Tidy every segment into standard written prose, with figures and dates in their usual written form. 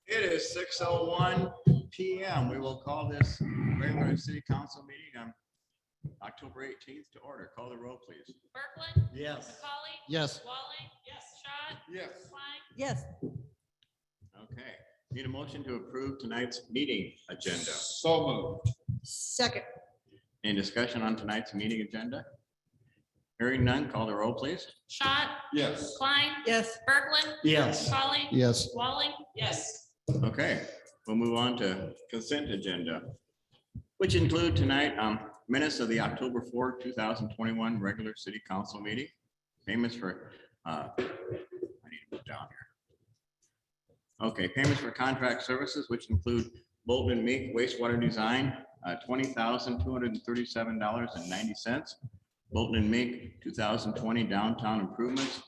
It is 6:01 p.m. We will call this regular city council meeting on October 18th to order. Call the roll, please. Berkland. Yes. McCauley. Yes. Walling. Yes. Schott. Yes. Klein. Yes. Okay. Need a motion to approve tonight's meeting agenda. So moved. Second. Any discussion on tonight's meeting agenda? Hearing none, call the roll, please. Schott. Yes. Klein. Yes. Berkland. Yes. McCauley. Yes. Walling. Yes. Okay, we'll move on to consent agenda, which include tonight minutes of the October 4, 2021 regular city council meeting. Payments for, I need to put down here. Okay, payments for contract services, which include Bolton and Meek wastewater design, $20,237.90. Bolton and Meek 2020 downtown improvements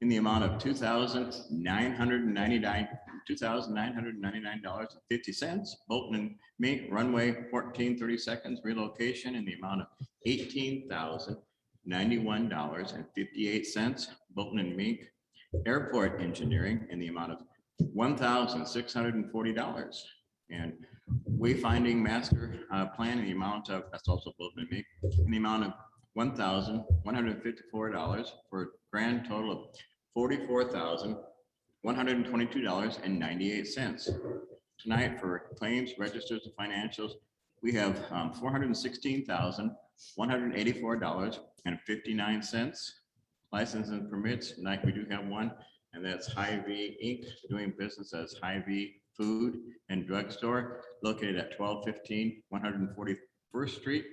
in the amount of $2,999.50. Bolton and Meek Runway 1430 seconds relocation in the amount of $18,091.58. Bolton and Meek Airport engineering in the amount of $1,640. And wayfinding master plan in the amount of, that's also Bolton and Meek, in the amount of $1,154 for a grand total of $44,122.98. Tonight for claims, registers, and financials, we have $416,184.59. License and permits, tonight we do have one, and that's Hy-Vee Inc., doing business as Hy-Vee Food and Drug Store, located at 1215 141st Street.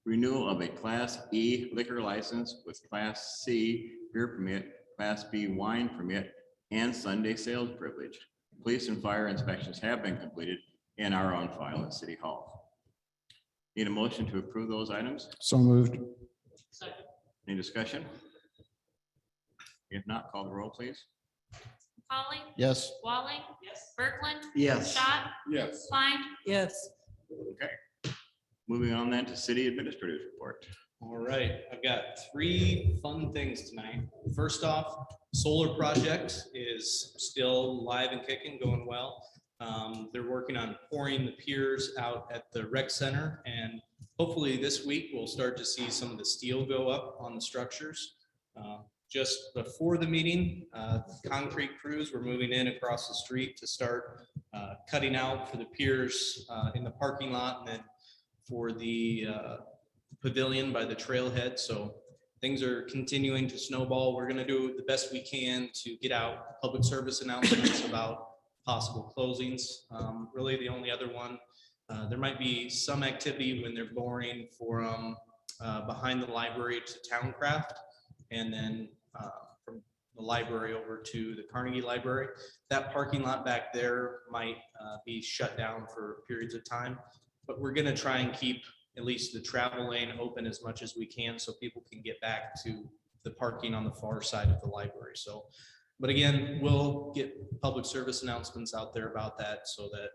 Renewal of a Class E liquor license with Class C beer permit, Class B wine permit, and Sunday sales privilege. Police and fire inspections have been completed and are on file at City Hall. Need a motion to approve those items? So moved. Second. Any discussion? If not, call the roll, please. McCauley. Yes. Walling. Yes. Berkland. Yes. Schott. Yes. Klein. Yes. Okay. Moving on then to city administrator's report. All right, I've got 3 fun things tonight. First off, solar project is still live and kicking, going well. They're working on pouring the piers out at the rec center, and hopefully this week we'll start to see some of the steel go up on the structures. Just before the meeting, concrete crews were moving in across the street to start cutting out for the piers in the parking lot, and then for the pavilion by the trailhead. So things are continuing to snowball. We're going to do the best we can to get out public service announcements about possible closings. Really the only other one, there might be some activity when they're boring from behind the library to Towncraft, and then from the library over to the Carnegie Library. That parking lot back there might be shut down for periods of time, but we're going to try and keep at least the travel lane open as much as we can so people can get back to the parking on the far side of the library. So, but again, we'll get public service announcements out there about that so that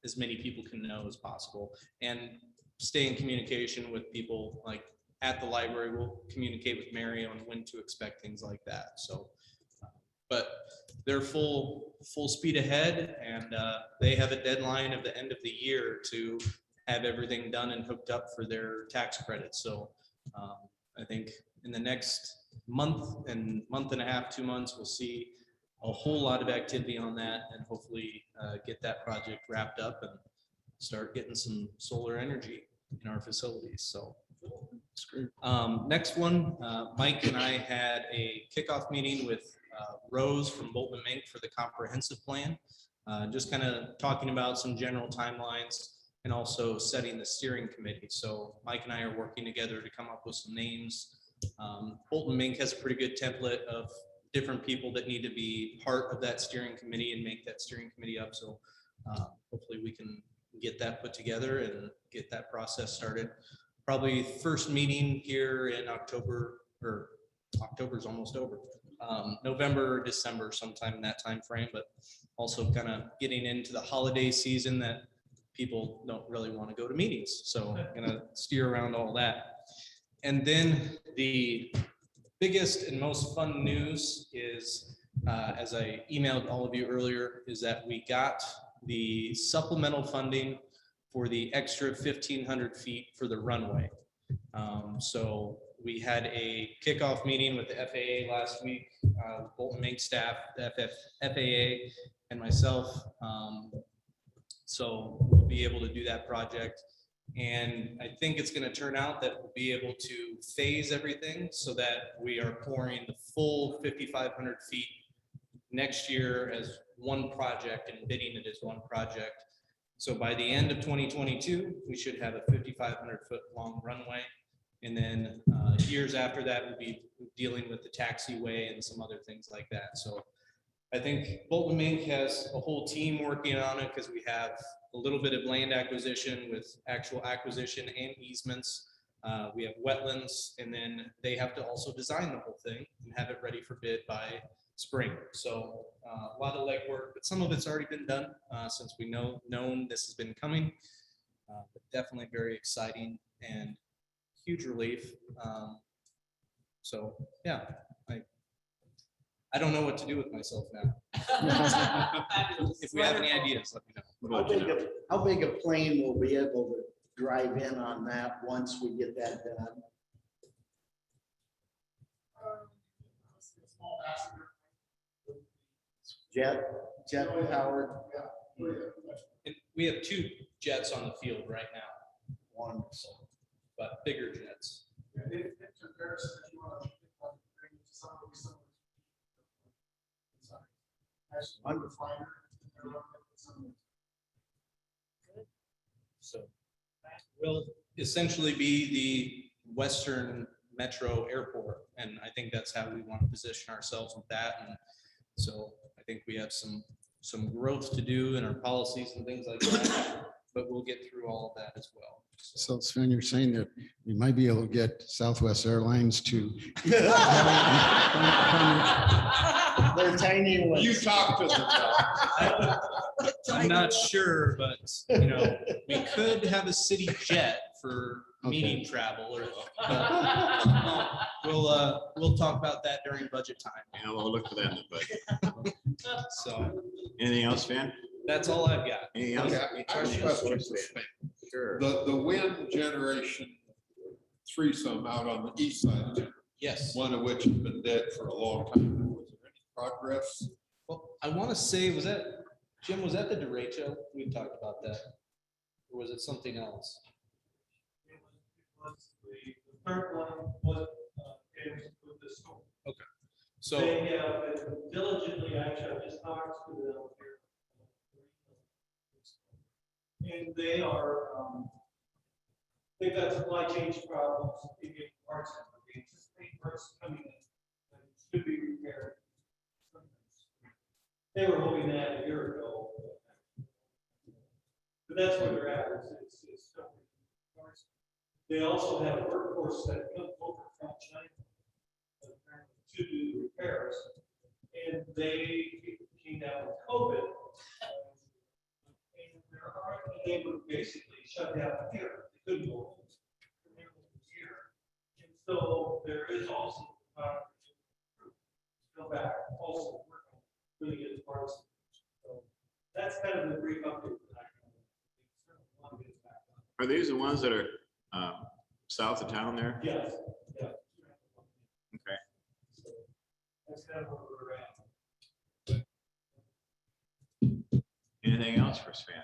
as many people can know as possible, and stay in communication with people like at the library. We'll communicate with Mary on when to expect things like that. So, but they're full speed ahead, and they have a deadline of the end of the year to have everything done and hooked up for their tax credits. So I think in the next month and a half, 2 months, we'll see a whole lot of activity on that, and hopefully get that project wrapped up and start getting some solar energy in our facilities. So next one, Mike and I had a kickoff meeting with Rose from Bolton and Mink for the comprehensive plan, just kind of talking about some general timelines and also setting the steering committee. So Mike and I are working together to come up with some names. Bolton Mink has a pretty good template of different people that need to be part of that steering committee and make that steering committee up. So hopefully we can get that put together and get that process started. Probably first meeting here in October, or October's almost over. November, December, sometime in that time frame, but also kind of getting into the holiday season that people don't really want to go to meetings. So I'm gonna steer around all that. And then the biggest and most fun news is as I emailed all of you earlier, is that we got the supplemental funding for the extra 1,500 feet for the runway. So we had a kickoff meeting with the FAA last week, Bolton Mink staff, the FAA and myself. So we'll be able to do that project. And I think it's going to turn out that we'll be able to phase everything so that we are pouring the full 5,500 feet next year as one project and bidding it as one project. So by the end of 2022, we should have a 5,500 foot long runway. And then years after that, we'll be dealing with the taxiway and some other things like that. So I think Bolton Mink has a whole team working on it because we have a little bit of land acquisition with actual acquisition and easements. We have wetlands, and then they have to also design the whole thing and have it ready for bid by spring. So a lot of legwork, but some of it's already been done since we known this has been coming. But definitely very exciting and huge relief. So yeah, I don't know what to do with myself now. If we have any ideas, let me know. How big a plane will be able to drive in on that once we get that done? Jet powered? And we have 2 jets on the field right now, Wonderful. but bigger jets. So we'll essentially be the Western Metro Airport, and I think that's how we want to position ourselves with that. And so I think we have some growth to do in our policies and things like that, but we'll get through all of that as well. So Sven, you're saying that we might be able to get Southwest Airlines to. They're tiny ones. You talk to them. I'm not sure, but we could have a city jet for meeting travel, or we'll talk about that during budget time. Yeah, we'll look for that in the budget. So Anything else, Van? that's all I've got. Anything else? Okay, I have a question for Sven. Sure. The wind generation threesome out on the east side of town, Yes. one of which has been dead for a long time. Was there any progress? Well, I want to say, Jim, was that the derecho? We talked about that. Or was it something else? It was the third one was with the storm. So, They have been diligently, actually, I just talked to them here. And they are, they've got supply chain problems, they get parts, they anticipate parts coming in, that should be repaired. They were hoping that a year ago. But that's where they're at, it's still parts. They also have a workforce that comes over from China to do repairs, and they came down with COVID. And they were basically shut down here. They couldn't go here. And so there is also go back, also work on really good parts. So that's kind of the brief update that I want to get back on. Are these the ones that are south of town there? Yes, yeah. Okay. So that's kind of where we're at. Anything else for Sven?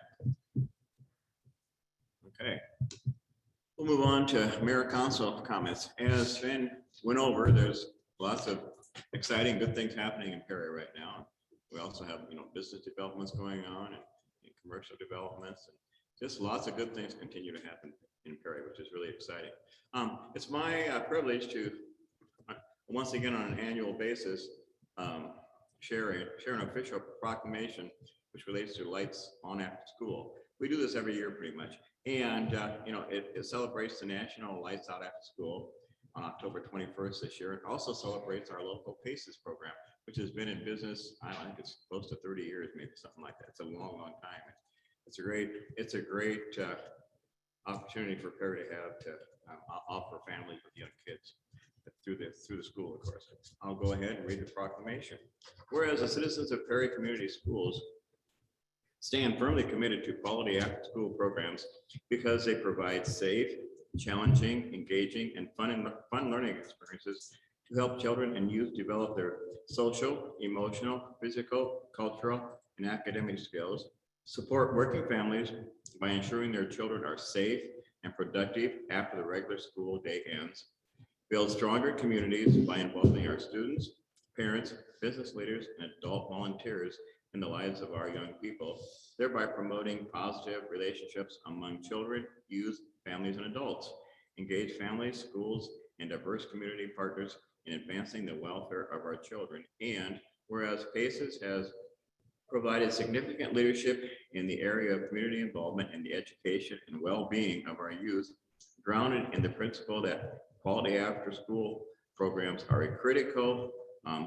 Okay. We'll move on to mayor council comments. As Sven went over, there's lots of exciting, good things happening in Perry right now. We also have, business developments going on and commercial developments, and just lots of good things continue to happen in Perry, which is really exciting. It's my privilege to, once again, on an annual basis, share an official proclamation which relates to lights on after school. We do this every year pretty much. And, it celebrates the National Lights Out After School on October 21st this year. It also celebrates our local PACES program, which has been in business, I think it's close to 30 years, maybe something like that. It's a long, long time. It's a great opportunity for Perry to have to offer families with young kids. through the school, of course. I'll go ahead and read the proclamation. Whereas the citizens of Perry Community Schools stand firmly committed to quality after-school programs because they provide safe, challenging, engaging, and fun learning experiences to help children and youth develop their social, emotional, physical, cultural, and academic skills, support working families by ensuring their children are safe and productive after the regular school day ends, build stronger communities by involving our students, parents, business leaders, and adult volunteers in the lives of our young people, thereby promoting positive relationships among children, youth, families, and adults, engage families, schools, and diverse community partners in advancing the welfare of our children. And whereas PACES has provided significant leadership in the area of community involvement in the education and well-being of our youth, grounded in the principle that quality after-school programs are a critical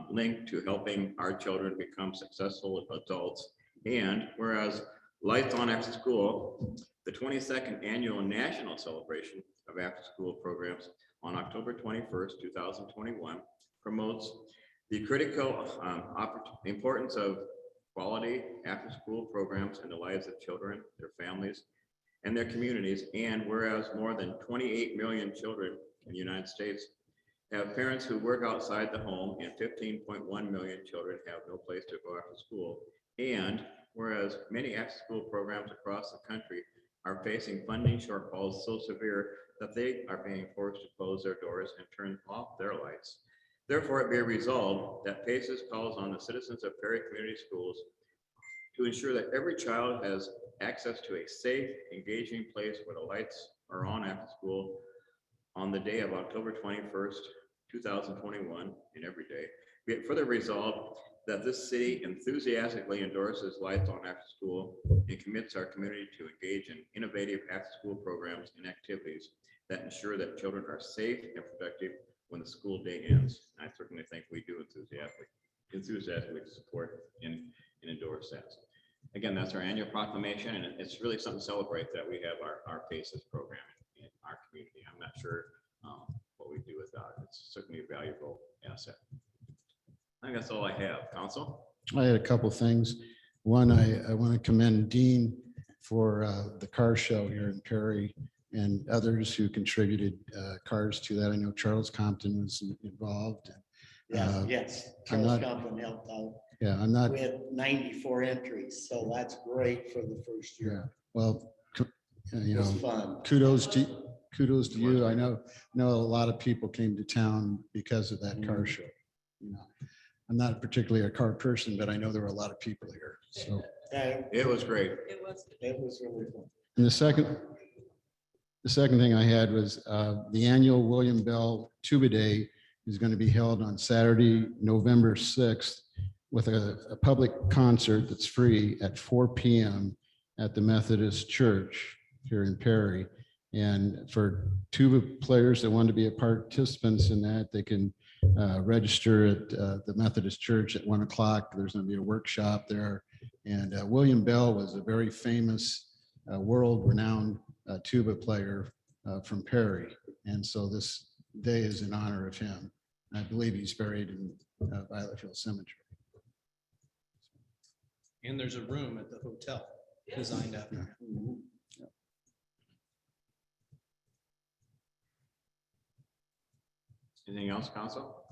link to helping our children become successful adults. And whereas Lights On After School, the 22nd annual national celebration of after-school programs on October 21st, 2021, promotes the critical importance of quality after-school programs in the lives of children, their families, and their communities. And whereas more than 28 million children in the United States have parents who work outside the home, and 15.1 million children have no place to go after school. And whereas many after-school programs across the country are facing funding shortfalls so severe that they are being forced to close their doors and turn off their lights. Therefore, it be resolved that PACES calls on the citizens of Perry Community Schools to ensure that every child has access to a safe, engaging place where the lights are on after school on the day of October 21st, 2021, and every day. Be it further resolved that this city enthusiastically endorses Lights On After School and commits our community to engage in innovative after-school programs and activities that ensure that children are safe and productive when the school day ends. I certainly think we do enthusiastically support and endorse that. Again, that's our annual proclamation, and it's really something to celebrate that we have our PACES program in our community. I'm not sure what we do without it. It's certainly a valuable asset. I think that's all I have. Council? I had a couple things. One, I want to commend Dean for the car show here in Perry and others who contributed cars to that. I know Charles Compton was involved. Yes, I'm Charles not- Compton helped out. Yeah, I'm not, We had 94 entries, so that's great for the first yeah, year. well, you It was know, fun. kudos to you. I know a lot of people came to town because of that car show. You know, I'm not particularly a car person, but I know there were a lot of people here. So, Yeah, It was great. It was. it was really fun. and the second thing I had was the annual William Bell Tuba Day is going to be held on Saturday, November 6th, with a public concert that's free at 4 p.m. at the Methodist Church here in Perry. And for tuba players that want to be participants in that, they can register at the Methodist Church at 1 o'clock. There's going to be a workshop there. And William Bell was a very famous, world-renowned tuba player from Perry. And so this day is in honor of him. I believe he's buried in Violet Hill Cemetery. And there's a room at the hotel designed after him. Mhm. Anything else, Council?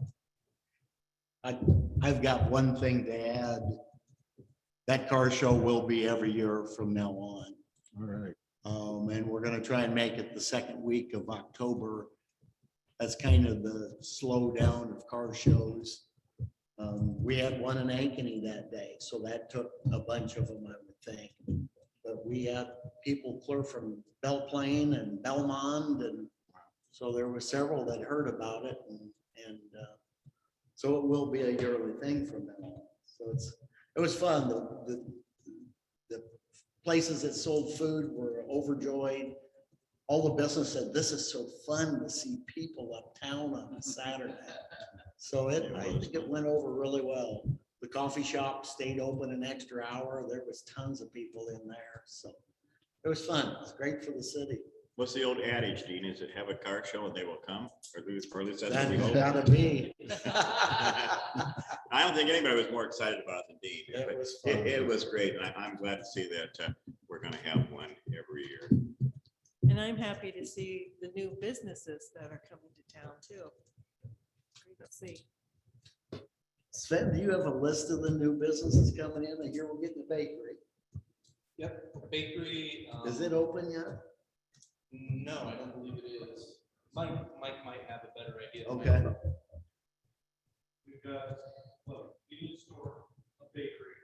I've got one thing to add. That car show will be every year from now on. All right. And we're gonna try and make it the second week of October. That's kind of the slow down of car shows. We had one in Ankeny that day, so that took a bunch of them, I would think. But we had people clear from Belle Plaine and Belmont, and so there were several that heard about it, and so it will be a yearly thing from now on. So it was fun. The places that sold food were overjoyed. All the business said, "This is so fun to see people uptown on a Saturday." So I think it went over really well. The coffee shop stayed open an extra hour. There was tons of people in there, so it was fun. It's great for the city. What's the old adage, Dean? Is it have a car show and they will come? Or at least that's what we That's hope. gotta be. I don't think anybody was more excited about it than Dean. It but was fun. It was great, and I'm glad to see that we're gonna have one every year. And I'm happy to see the new businesses that are coming to town too. Great to see. Sven, do you have a list of the new businesses coming in? I hear we're getting a bakery. Yep, bakery. Is it open yet? No, I don't believe it is. Mike might have a better idea. than I Okay. do. We've got, well, convenience store, a bakery.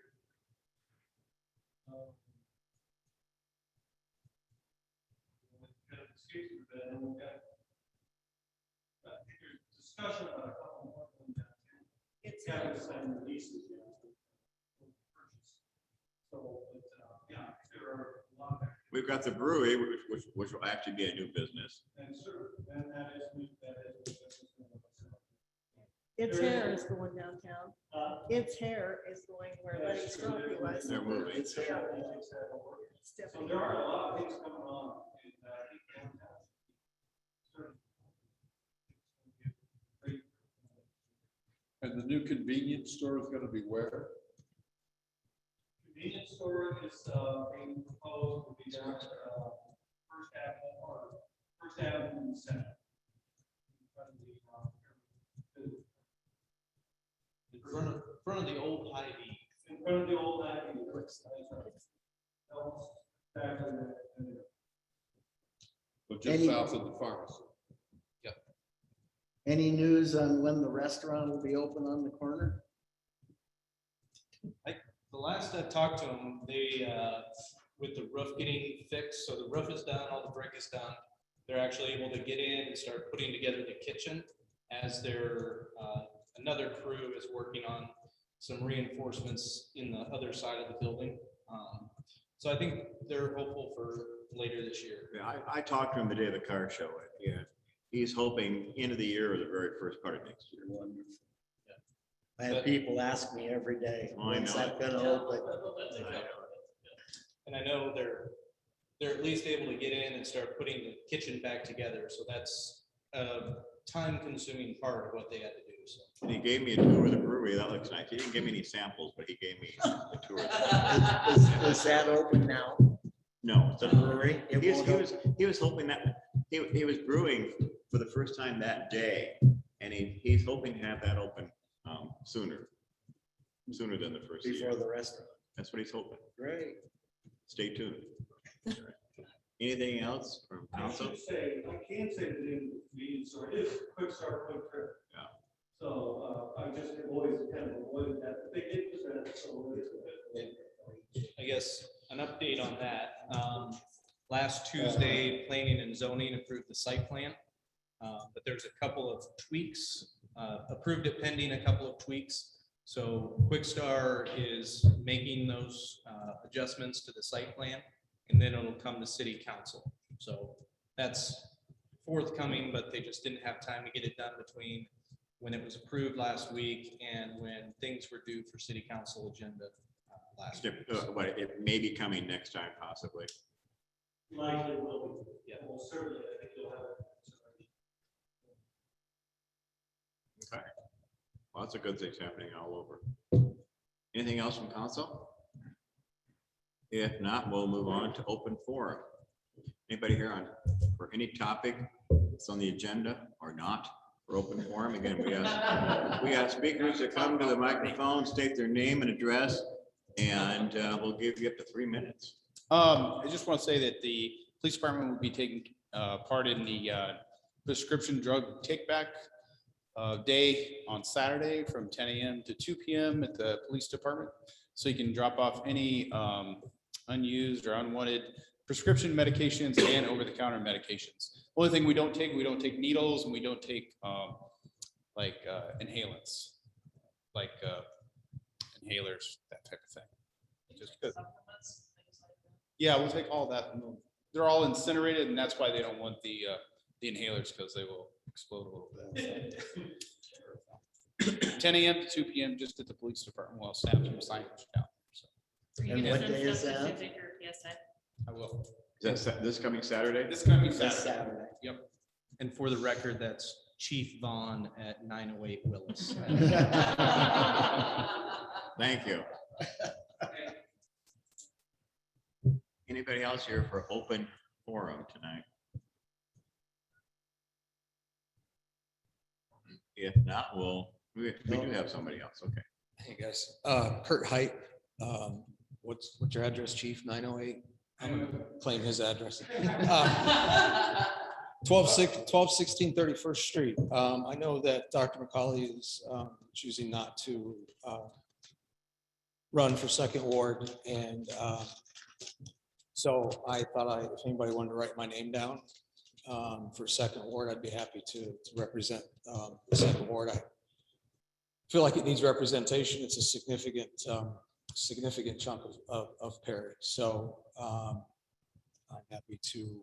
Kind of escapes me, but then we've got, I think there's discussion about a couple more of them downtown. It's Haven't signed the leases yet. So, but, yeah, there are a lot of. We've got the brewery, which will actually be a new business. And sure, and that is. Its hair is going downtown. Uh, Its hair is going where Lenny Stokely was. They're moving. It's So Stephanie. there are a lot of things going on in, downtown. And the new convenience store is gonna be where? Convenience store is, being proposed to be down at, First Avenue or First Avenue and Center. In front of the, In front of the old Hy-Vee. in front of the old Ivy. Back in there. But just Any- south of the pharmacy. Any news on when the restaurant will be open on the corner? The last I talked to them, they, with the roof getting fixed, so the roof is done, all the brick is done. They're actually able to get in and start putting together the kitchen as their, another crew is working on some reinforcements in the other side of the building. So I think they're hopeful for later this year. Yeah, I talked to him the day of the car show. Yeah, he's hoping end of the year or the very first part of next year. I have people ask me every day, Oh, I when's know. that gonna open? And I know they're at least able to get in and start putting the kitchen back together. So that's a time-consuming part of what they had to do. So And he gave me a tour of the brewery. That looks nice. He didn't give me any samples, but he gave me a tour. Is that open now? No, The it's a brewery? It He was, won't he open? was, he was hoping that, he was brewing for the first time that day, and he's hoping to have that open sooner than the first Before year. the restaurant. That's what he's hoping. Great. Stay tuned. Anything else from I council? should say, I can say that in convenience store, it is quick start, quick trip. Yeah. So, I just have always kind of avoided that, but they did present, so it is a bit. I guess an update on that. Last Tuesday, planning and zoning approved the site plan. But there's a couple of tweaks, approved it pending a couple of tweaks. So Quickstar is making those adjustments to the site plan, and then it'll come to city council. So that's forthcoming, but they just didn't have time to get it done between when it was approved last week and when things were due for city council agenda last week. What, it may be coming next time possibly. Likely will be. Yeah. Well, certainly, I think you'll have. Okay. Lots of good things happening all over. Anything else from council? If not, we'll move on to open forum. Anybody here on, for any topic that's on the agenda or not, for open forum? Again, we got speakers that come to the microphone, state their name and address, and we'll give you up to 3 minutes. I just want to say that the police department will be taking part in the prescription drug take-back day on Saturday from 10 a.m. to 2 p.m. at the police department. So you can drop off any unused or unwanted prescription medications and over-the-counter medications. Only thing we don't take needles, and we don't take inhalants, like inhalers, that type of thing. Just good. Yeah, we'll take all that. And they're all incinerated, and that's why they don't want the inhalers, because they will explode a little bit. 10 a.m. to 2 p.m. just at the police department. We'll snap some signage down. So And what day is that? Yes, I will. Is that this coming Saturday? This is gonna be That's Saturday. Saturday. Yep. And for the record, that's Chief Vaughn at 908 Willis. Thank you. Anybody else here for open forum tonight? If not, we do have somebody else. Okay. Hey, guys, Kurt Height, what's your address, chief? 908? I'm gonna claim his address. 1216 31st Street. I know that Dr. McCauley is choosing not to run for second ward, and so I thought if anybody wanted to write my name down for second ward, I'd be happy to represent the second ward. I feel like it needs representation. It's a significant chunk of Perry. So I'm happy to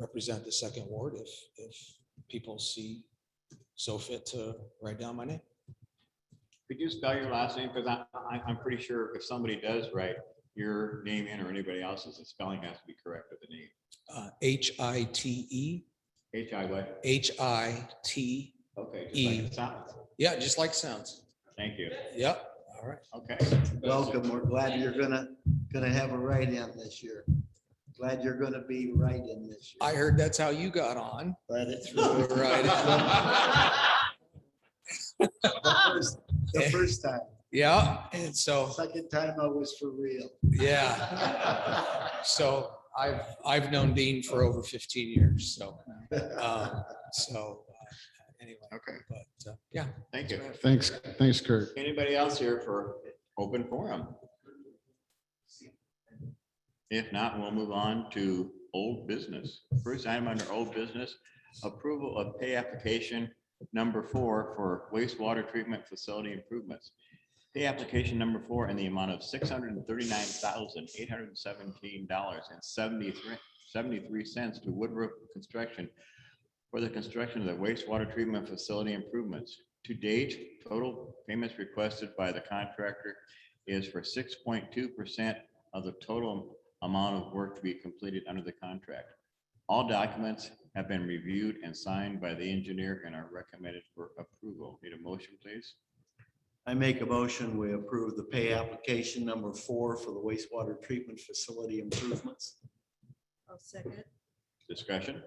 represent the second ward if people see so fit to write down my name. Could you spell your last name? Because I'm pretty sure if somebody does write your name in or anybody else's, the spelling has to be correct with the name. H-I-T-E. H-I what? H-I-T. Okay. Just E. like it sounds. Yeah, just like it sounds. Thank you. Yep. All right. Okay. Welcome. We're glad you're gonna have a write-in this year. Glad you're gonna be write-in this year. I heard that's how you got on. Glad it's Right. the first time. Yeah, and so, Second time I was for real. yeah. So I've known Dean for over 15 years, so, anyway, Okay. but, yeah. Thank you. Thanks, Kurt. Anybody else here for open forum? If not, we'll move on to old business. First item under old business, approval of pay application number 4 for wastewater treatment facility improvements. Pay application number 4 in the amount of $639,817.73 to Woodruff Construction for the construction of the wastewater treatment facility improvements. To date, total payments requested by the contractor is for 6.2% of the total amount of work to be completed under the contract. All documents have been reviewed and signed by the engineer and are recommended for approval. Need a motion, please? I make a motion, we approve the pay application number 4 for the wastewater treatment facility improvements. I'll second. Discussion?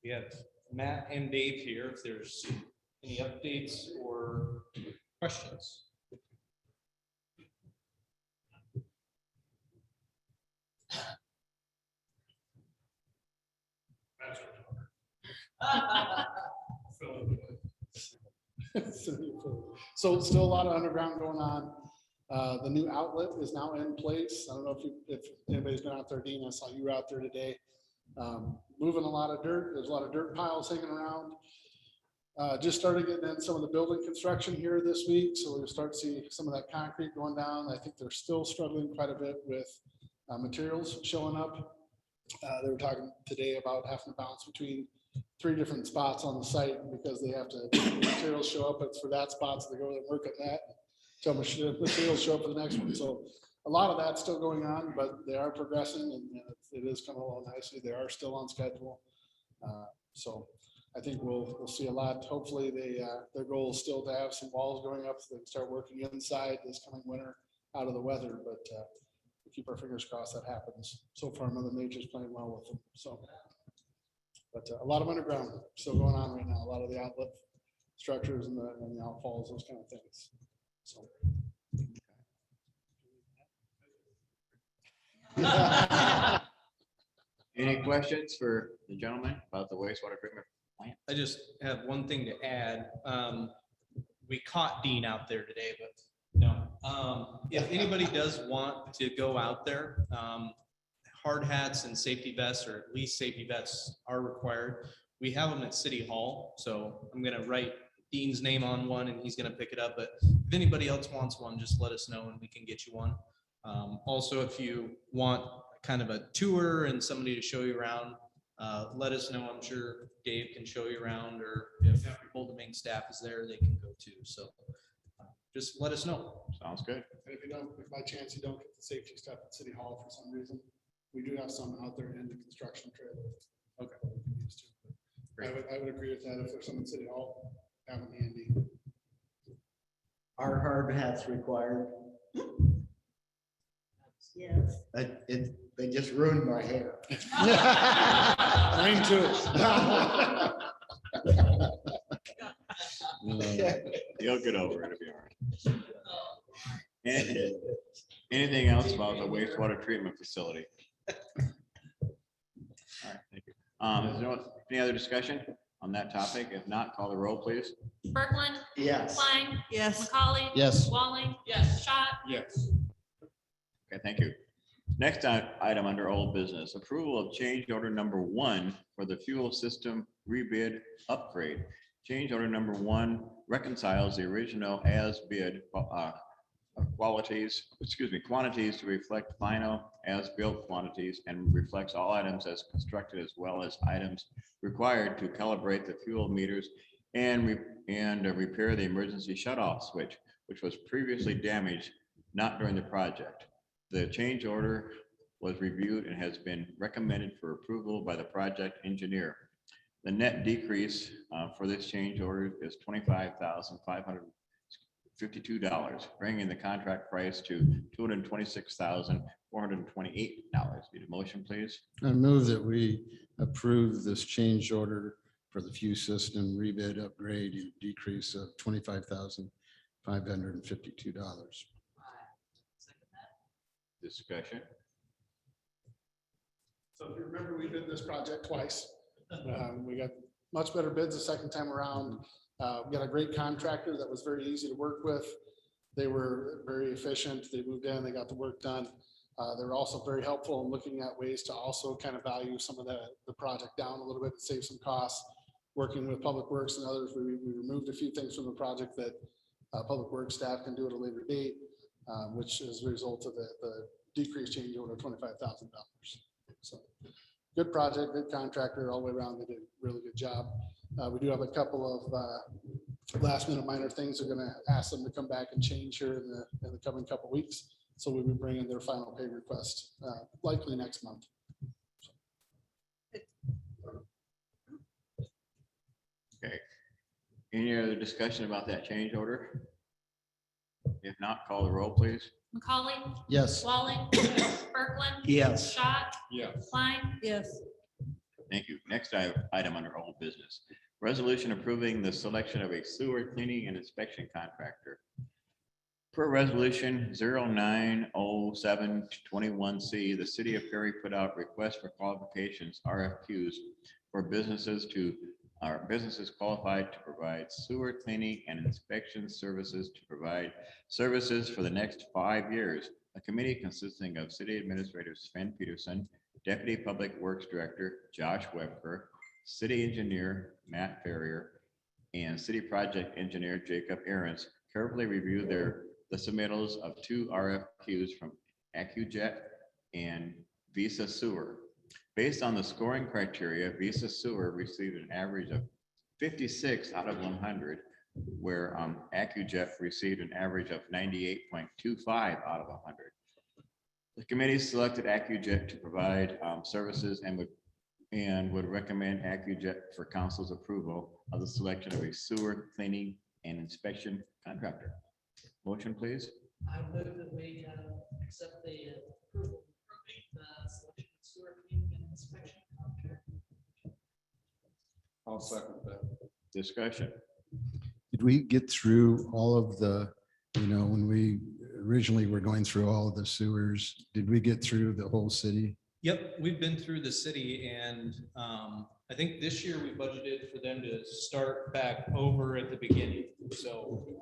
We have Matt and Dave here. If there's any updates or questions. So still a lot of underground going on. The new outlet is now in place. I don't know if anybody's been out there, Dean, I saw you were out there today. Moving a lot of dirt. There's a lot of dirt piles hanging around. Just started getting in some of the building construction here this week. So we'll start to see some of that concrete going down. I think they're still struggling quite a bit with materials showing up. They were talking today about having to bounce between 3 different spots on the site because they have to, materials show up, it's for that spot, so they go and work on that. Tell materials show up for the next one. So a lot of that's still going on, but they are progressing and it is coming along nicely. They are still on schedule. So I think we'll see a lot. Hopefully their goal is still to have some walls going up so they can start working inside this coming winter out of the weather, but we keep our fingers crossed that happens. So far, Mother Nature's playing well with them. So, but a lot of underground still going on right now. A lot of the outlet structures and the outfalls, those kind of things. So. Any questions for the gentleman about the wastewater treatment plant? I just have one thing to add. We caught Dean out there today, but no. If anybody does want to go out there, hard hats and safety vests, or at least safety vests, are required. We have them at City Hall, so I'm gonna write Dean's name on one and he's gonna pick it up. But if anybody else wants one, just let us know and we can get you one. Also, if you want kind of a tour and somebody to show you around, let us know. I'm sure Dave can show you around, or if Old Domain staff is there, they can go too. So just let us know. Sounds good. And if you don't, if by chance you don't get the safety stuff at City Hall for some reason, we do have some out there in the construction trailer. Okay. I would agree with that. If there's some in City Hall, have them handy. Are hard hats required? Yes. They just ruined my hair. Mine too. You'll get over it if you are. Anything else about the wastewater treatment facility? All right, thank you. Is there any other discussion on that topic? If not, call the roll, please. Berglund, Yes. Klein, Yes. McCauley. Yes. Walling. Yes. Schott. Yes. Okay, thank you. Next item under old business, approval of change order number 1 for the fuel system rebid upgrade. Change order number 1 reconciles the original as bid quantities to reflect final as built quantities and reflects all items as constructed as well as items required to calibrate the fuel meters and repair the emergency shutoff switch, which was previously damaged not during the project. The change order was reviewed and has been recommended for approval by the project engineer. The net decrease for this change order is $25,552, bringing the contract price to $226,428. Need a motion, please? I move that we approve this change order for the fuel system rebid upgrade, a decrease of $25,552. Discussion. So if you remember, we did this project twice. We got much better bids the second time around. We got a great contractor that was very easy to work with. They were very efficient. They moved in, they got the work done. They were also very helpful in looking at ways to also kind of value some of the project down a little bit, save some costs. Working with Public Works and others, we removed a few things from the project that Public Works staff can do at a later date, which is a result of the decreased change order of $25,000. So good project, good contractor all the way around. They did a really good job. We do have a couple of last minute minor things. We're going to ask them to come back and change here in the coming couple weeks. So we'll be bringing their final pay request likely next month. Okay. Any other discussion about that change order? If not, call the roll, please. McCauley. Yes. Walling. Berglund. Yes. Schott. Yes. Klein. Yes. Thank you. Next item under old business. Resolution approving the selection of a sewer cleaning and inspection contractor. Per resolution 090721C, the city of Ferry put out requests for qualifications, RFQs, for businesses qualified to provide sewer cleaning and inspection services to provide services for the next 5 years. A committee consisting of city administrator Sven Peterson, Deputy Public Works Director Josh Webker, City Engineer Matt Ferrier, and City Project Engineer Jacob Ahrens carefully reviewed the submittals of 2 RFQs from AccuJet and Visa Sewer. Based on the scoring criteria, Visa Sewer received an average of 56 out of 100, where AccuJet received an average of 98.25 out of 100. The committee selected AccuJet to provide services and would recommend AccuJet for council's approval of the selection of a sewer cleaning and inspection contractor. Motion, please. I move that we accept the approval approving the selection of sewer cleaning and inspection contract. I'll second that. Discussion. Did we get through all of the, when we originally were going through all of the sewers, did we get through the whole city? Yep, we've been through the city and I think this year we budgeted for them to start back over at the beginning. So we're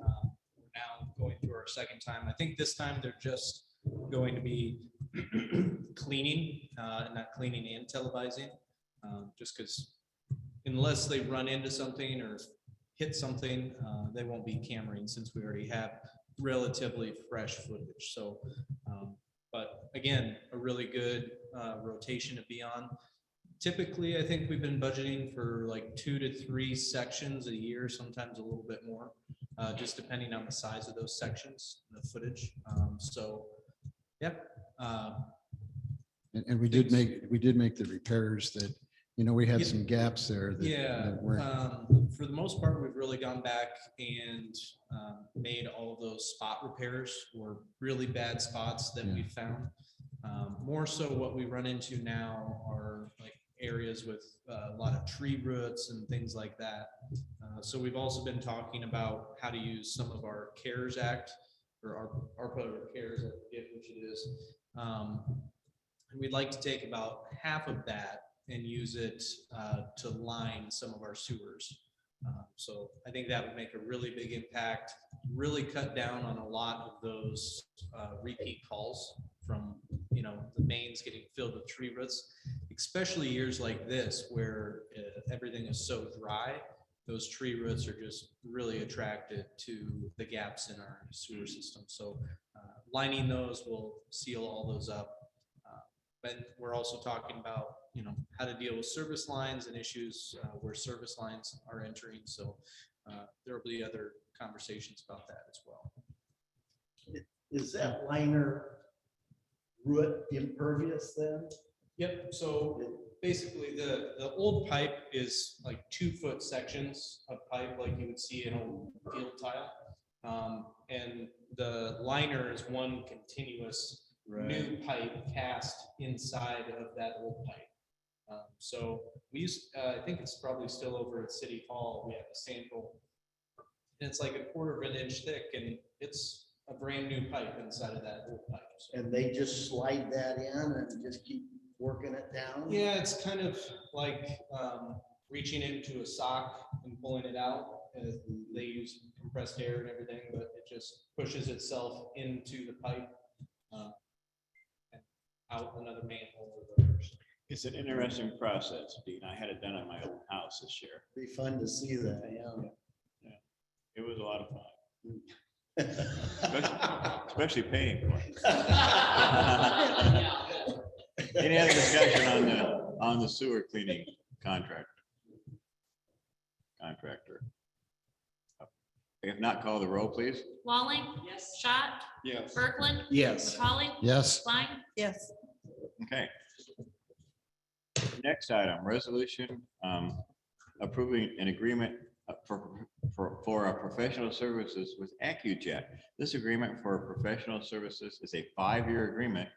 now going through our second time. I think this time they're just going to be cleaning, not cleaning and televising, just because unless they run into something or hit something, they won't be cameraing since we already have relatively fresh footage. So, but again, a really good rotation to be on. Typically, I think we've been budgeting for like 2 to 3 sections a year, sometimes a little bit more. just depending on the size of those sections, the footage. So, yeah. And we did make the repairs that, we had some gaps there. Yeah, that weren't- for the most part, we've really gone back and made all of those spot repairs or really bad spots that we found. More so what we run into now are like areas with a lot of tree roots and things like that. So we've also been talking about how to use some of our CARES Act or our part of our CARES, I forget which it is. And we'd like to take about half of that and use it to line some of our sewers. So I think that would make a really big impact, really cut down on a lot of those repeat calls from, the mains getting filled with tree roots, especially years like this where everything is so dry. Those tree roots are just really attracted to the gaps in our sewer system. So lining those will seal all those up. But we're also talking about, how to deal with service lines and issues where service lines are entering. So there will be other conversations about that as well. Is that liner root impervious then? Yep. So basically the old pipe is like 2-foot sections of pipe like you would see in a field tile. And the liner is one continuous new pipe cast inside of that old pipe. So we used, I think it's probably still over at City Hall. We have a sample and it's like 1/4 inch thick and it's a brand new pipe inside of that old pipe. So, And they just slide that in and just keep working it down? yeah, it's kind of like reaching into a sock and pulling it out. They use compressed air and everything, but it just pushes itself into the pipe and out another manhole or whatever. It's an interesting process, Dean. I had it done at my old house this year. Be fun to see that, yeah. It was a lot of fun. Especially paying for it. Any other discussion on the sewer cleaning contractor? If not, call the roll, please. Walling. Yes. Schott. Yes. Berglund. Yes. McCauley. Yes. Klein. Yes. Okay. Next item, resolution approving an agreement for our professional services with AccuJet. This agreement for professional services is a 5-year agreement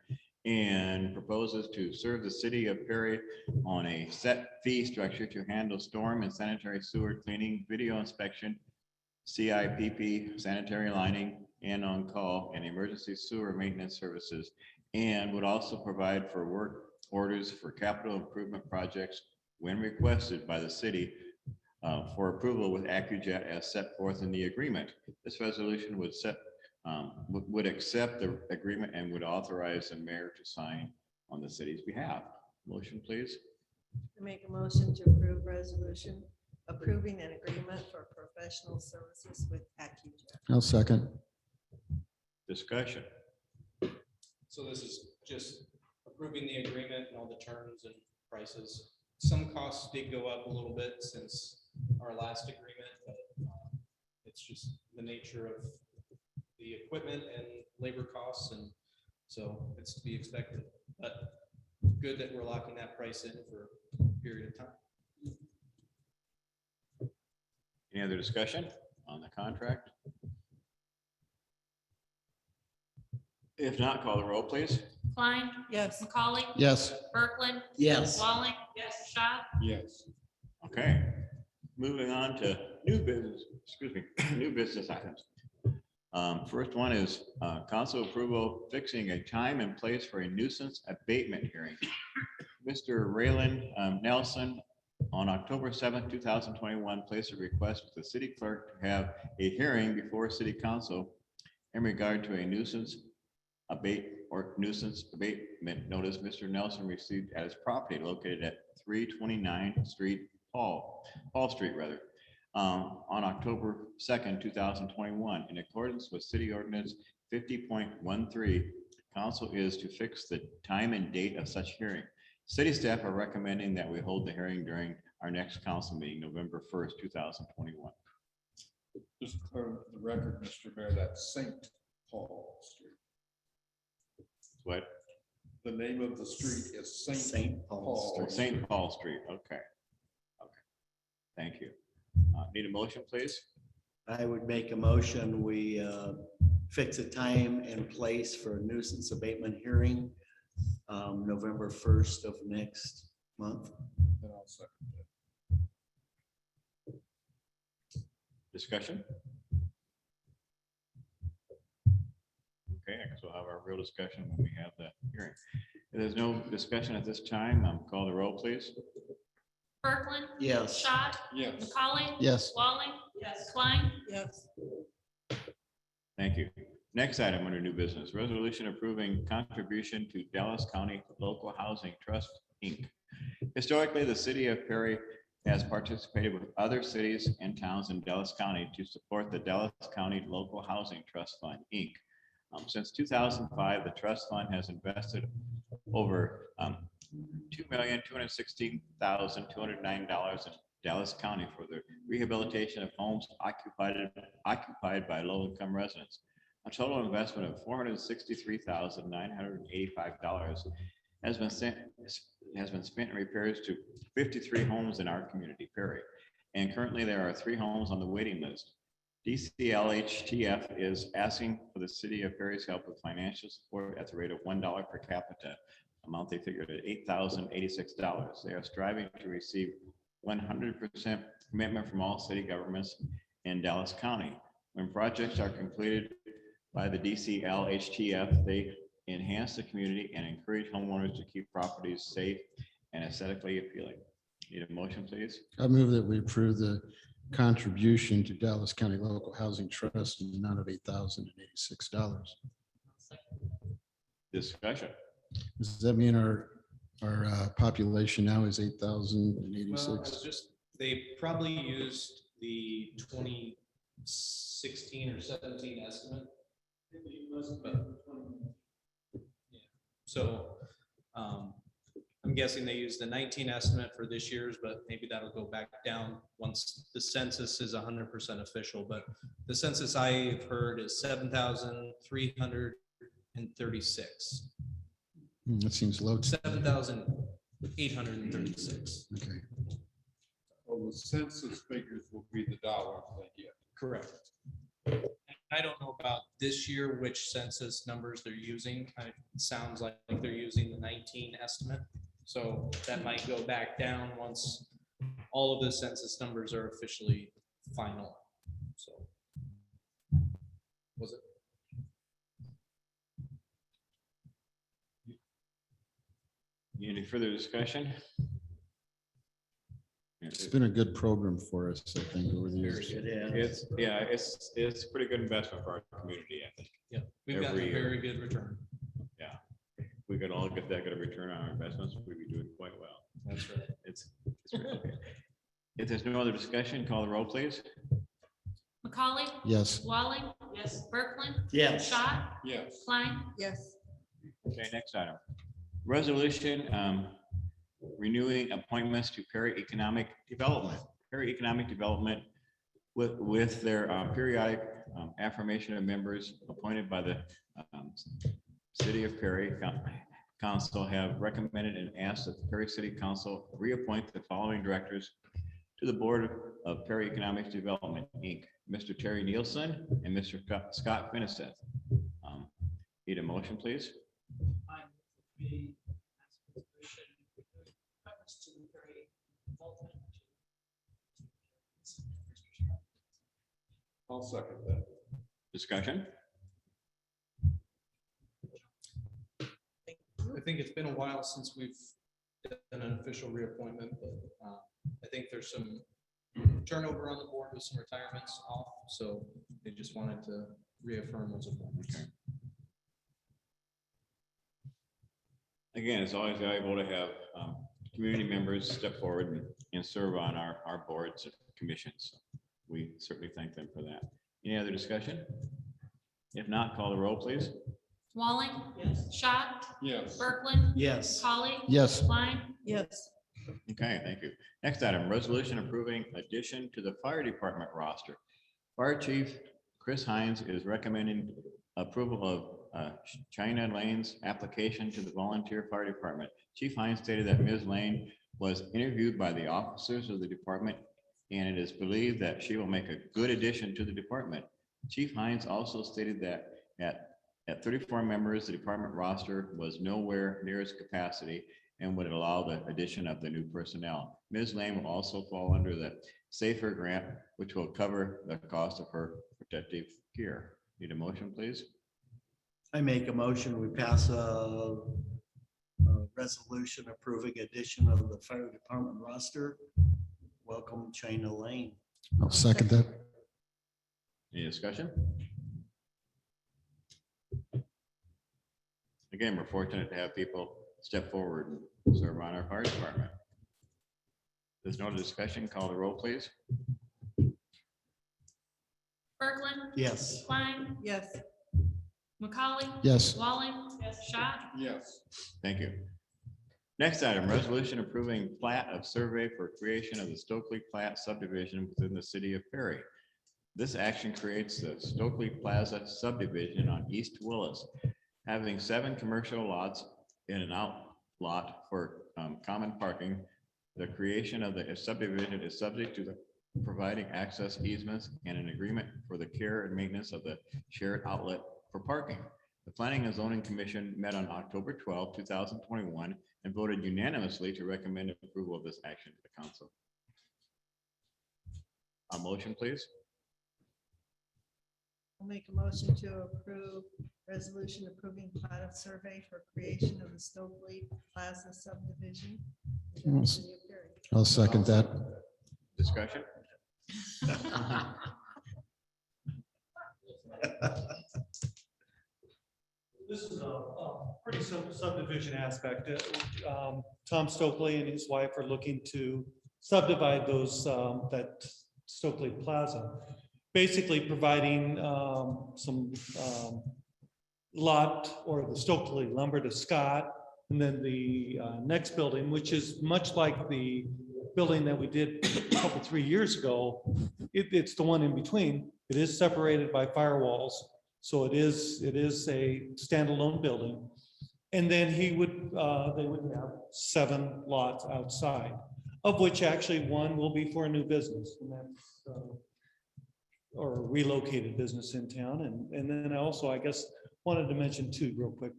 and proposes to serve the city of Ferry on a set fee structure to handle storm and sanitary sewer cleaning, video inspection, CIPP, sanitary lining, and on-call and emergency sewer maintenance services, and would also provide for work orders for capital improvement projects when requested by the city for approval with AccuJet as set forth in the agreement. This resolution would accept the agreement and would authorize the mayor to sign on the city's behalf. Motion, please. I make a motion to approve resolution approving an agreement for professional services with AccuJet. I'll second. Discussion. So this is just approving the agreement and all the terms and prices. Some costs did go up a little bit since our last agreement, but it's just the nature of the equipment and labor costs, and so it's to be expected. But good that we're locking that price in for a period of time. Any other discussion on the contract? If not, call the roll, please. Klein. Yes. McCauley. Yes. Berglund. Yes. Walling. Yes. Schott. Yes. Okay, moving on to new business, new business items. First one is council approval fixing a time and place for a nuisance abatement hearing. Mr. Raylan Nelson on October 7th, 2021, placed a request with the city clerk to have a hearing before city council in regard to a nuisance abatement notice Mr. Nelson received at his property located at 329 Hall Street on October 2nd, 2021. In accordance with city ordinance 50.13, council is to fix the time and date of such hearing. City staff are recommending that we hold the hearing during our next council meeting, November 1st, 2021. Just for the record, Mr. Mayor, that's St. Paul Street. What? The name of the street is St. St. Paul Paul. St. Paul Street, okay. Okay, thank you. Need a motion, please? I would make a motion, we fix a time and place for a nuisance abatement hearing, November 1st of next month. And I'll second that. Discussion? Okay, I guess we'll have our real discussion when we have that hearing. If there's no discussion at this time, call the roll, please. Kirkland. Yes. Schott. Yes. McCauley. Yes. Walling. Yes. Klein. Yes. Thank you. Next item under new business, resolution approving contribution to Dallas County Local Housing Trust, Inc. Historically, the city of Ferry has participated with other cities and towns in Dallas County to support the Dallas County Local Housing Trust Fund, Inc. Since 2005, the trust fund has invested over $2,216,209 in Dallas County for the rehabilitation of homes occupied by low-income residents. A total investment of $463,985 has been spent in repairs to 53 homes in our community, Ferry. And currently there are 3 homes on the waiting list. DCLHTF is asking for the city of Ferry's help with financial support at the rate of $1 per capita, a monthly figure at $8,086. They are striving to receive 100% commitment from all city governments in Dallas County. When projects are completed by the DCLHTF, they enhance the community and encourage homeowners to keep properties safe and aesthetically appealing. Need a motion, please? I move that we approve the contribution to Dallas County Local Housing Trust in the amount of $8,086. Discussion. Does that mean our population now is Well, 8,086? it's just, they probably used the 2016 or 17 estimate. So I'm guessing they used the 19 estimate for this year's, but maybe that'll go back down once the census is 100% official. But the census I've heard is 7,336. That seems low. 7,836. Okay. Well, the census figures will be the dollars they get. Correct. I don't know about this year, which census numbers they're using. It sounds like they're using the 19 estimate. So that might go back down once all of the census numbers are officially final. So. Was it? Any further discussion? It's been a good program for us, I think, over the years. It's a pretty good investment for our community, I think. Yeah, we've got a Every year. very good return. Yeah. If we could all get that good a return on our investments, we'd be doing quite well. That's right. It's really good. If there's no other discussion, call the roll, please. McCauley. Yes. Walling. Yes. Kirkland. Yes. Schott. Yes. Klein. Yes. Okay, next item. Resolution renewing appointments to Ferry Economic Development. Ferry Economic Development with their periodic affirmation of members appointed by the City of Ferry Council have recommended and asked that the Ferry City Council reappoint the following directors to the Board of Ferry Economic Development, Inc. Mr. Terry Nielsen and Mr. Scott Finiseth. Need a motion, please? We ask for permission to the very involvement. I'll second that. Discussion? I think it's been a while since we've done an official reappointment, but I think there's some turnover on the board with some retirements off, so they just wanted to reaffirm those appointments. Okay. Again, it's always valuable to have community members step forward and serve on our boards and commissions. We certainly thank them for that. Any other discussion? If not, call the roll, please. Walling. Yes. Schott. Yes. Kirkland. Yes. McCauley. Yes. Klein. Yes. Okay, thank you. Next item, resolution approving addition to the fire department roster. Fire Chief Chris Hines is recommending approval of China Lane's application to the volunteer fire department. Chief Hines stated that Ms. Lane was interviewed by the officers of the department, and it is believed that she will make a good addition to the department. Chief Hines also stated that at 34 members, the department roster was nowhere near its capacity and would allow the addition of the new personnel. Ms. Lane will also fall under the Safer Grant, which will cover the cost of her protective gear. Need a motion, please? I make a motion, we pass a resolution approving addition of the fire department roster. Welcome China Lane. I'll second that. Any discussion? Again, we're fortunate to have people step forward and serve on our fire department. There's no discussion. Call the roll, please. Berglund, Yes. Klein, Yes. McCauley. Yes. Walling. Schott. Yes. Thank you. Next item, resolution approving plat of survey for creation of the Stokely Plat subdivision within the city of Ferry. This action creates the Stokely Plaza subdivision on East Willis, having 7 commercial lots in an outlot for common parking. The creation of the subdivision is subject to the providing access easements and an agreement for the care and maintenance of the shared outlet for parking. The Planning and Zoning Commission met on October 12, 2021, and voted unanimously to recommend approval of this action to the council. A motion, please. I'll make a motion to approve resolution approving plat of survey for creation of the Stokely Plaza subdivision. within the city of Ferry. I'll second that. Discussion? This is a pretty simple subdivision aspect. Tom Stokely and his wife are looking to subdivide those, that Stokely Plaza. Basically providing some lot or the Stokely lumber to Scott. And then the next building, which is much like the building that we did a couple, 3 years ago. It's the one in between. It is separated by firewalls. So it is a standalone building. And then they would have 7 lots outside, of which actually 1 will be for a new business. And that's, or a relocated business in town. And then also, I guess, wanted to mention too, real quick,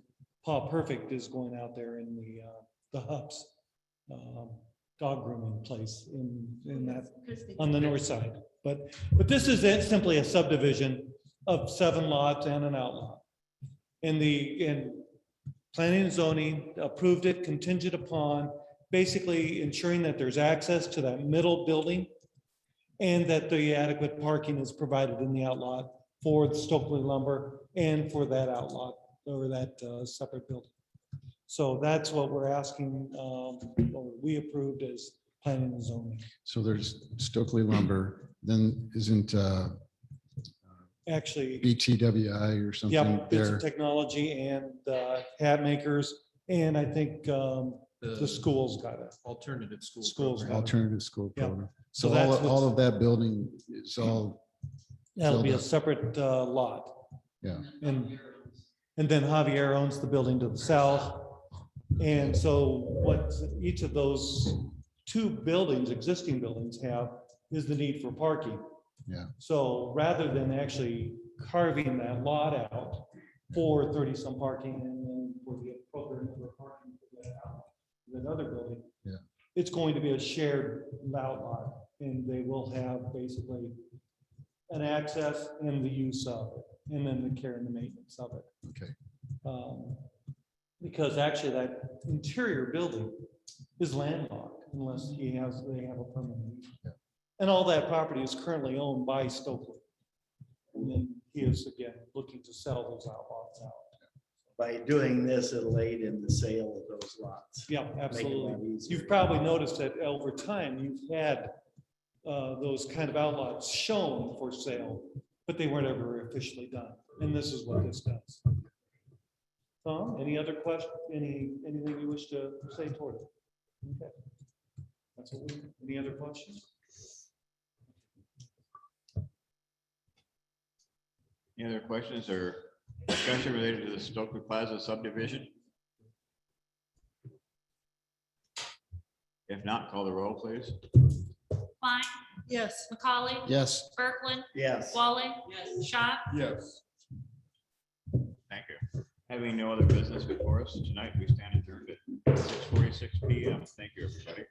Paw Perfect is going out there in the hubs, dog grooming place in that, on the north side. But this is simply a subdivision of 7 lots and an outlot. And planning and zoning approved it contingent upon basically ensuring that there's access to that middle building and that the adequate parking is provided in the outlot for the Stokely lumber and for that outlot or that separate building. So that's what we're asking, or we approved as planning and zoning. So there's Stokely lumber, then isn't Actually, BTWI or something yep, Bits there? of Technology and hat makers, and I think the school's got it. Alternative school. Schools. program. Alternative school Yeah. program. So So that's all what's- of that building is all, That'll be a filled up. separate lot. yeah. And then Javier owns the building to the south. And so what each of those 2 buildings, existing buildings have is the need for parking. Yeah. So rather than actually carving that lot out for 30-some parking and then for the appropriate number of parking for that out, that other building. Yeah. It's going to be a shared lot and they will have basically an access and the use of it, and then the care and the maintenance of it. Okay. Because actually that interior building is landlocked unless they have a permanent use. Yeah. And all that property is currently owned by Stokely. And then he is again looking to sell those outlots out. By doing this, it'll aid in the sale of those lots. Yeah, Make it a lot absolutely. easier. You've probably noticed that over time, you've had those kind of outlots shown for sale, but they weren't ever officially done. And this is what this does. Tom, any other question, anything you wish to say toward it? Okay. That's what any other questions? Any other questions or discussion related to the Stokely Plaza subdivision? If not, call the roll, please. Klein, Yes. McCauley. Yes. Berkeley, Yes. Wally, Yes. Schott, Yes. Thank you. Having no other business before us tonight, we stand adjourned at 6:46 PM. Thank you, everybody.